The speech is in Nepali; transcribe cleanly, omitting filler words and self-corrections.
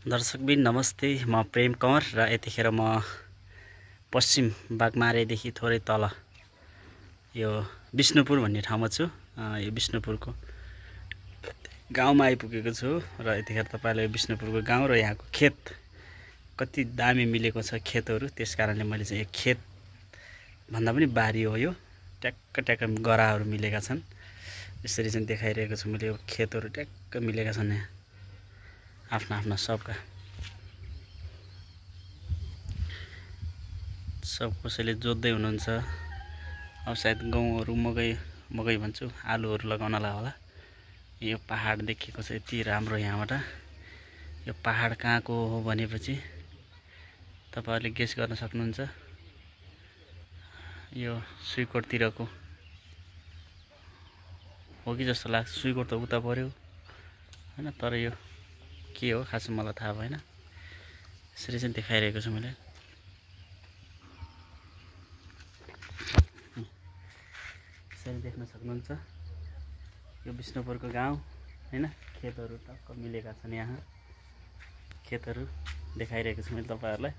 दर्शकबिन नमस्ते, म प्रेम कंवर र यतिखेर म पश्चिम बागमारेदेखि थोरै तल यो विष्णुपुर भन्ने ठाउँमा छु। यो विष्णुपुरको गाउँमा आइपुगेको छु र यतिखेर तपाईलाई विष्णुपुरको गाउँ र यहाँको खेत कति दामी मिलेको छ खेतहरू। त्यसकारणले मैले चाहिँ एक खेत भन्दा पनि बारी हो यो। ट्याक्क ट्याक्क गराहरू मिलेका छन्। यसरी चाहिँ देखाइरहेको छु मैले। यो खेतहरू ट्याक्क मिलेका छन् यहाँ आफ्ना आफ्ना सबका। सब कसैले जोत्दै हुनुहुन्छ। अब सायद गहुँहरू मकै भन्छु आलुहरू लगाउनलाई होला। यो पहाड देखेको छ यति राम्रो यहाँबाट। यो पहाड कहाँको हो भनेपछि तपाईहरुले गेस गर्न सक्नुहुन्छ। यो सुइकोटतिरको हो कि जस्तो लाग्छ। सुइकोट त उता पर्यो हैन, तर यो के हो खास मलाई थाहा भएन। यसरी चाहिँ देखाइरहेको छु मैले। यसरी देख्न सक्नुहुन्छ यो विष्णुपुरको गाउँ हैन। खेतहरू टक्क मिलेका छन् यहाँ। खेतहरू देखाइरहेको छु मैले तपाईहरुलाई।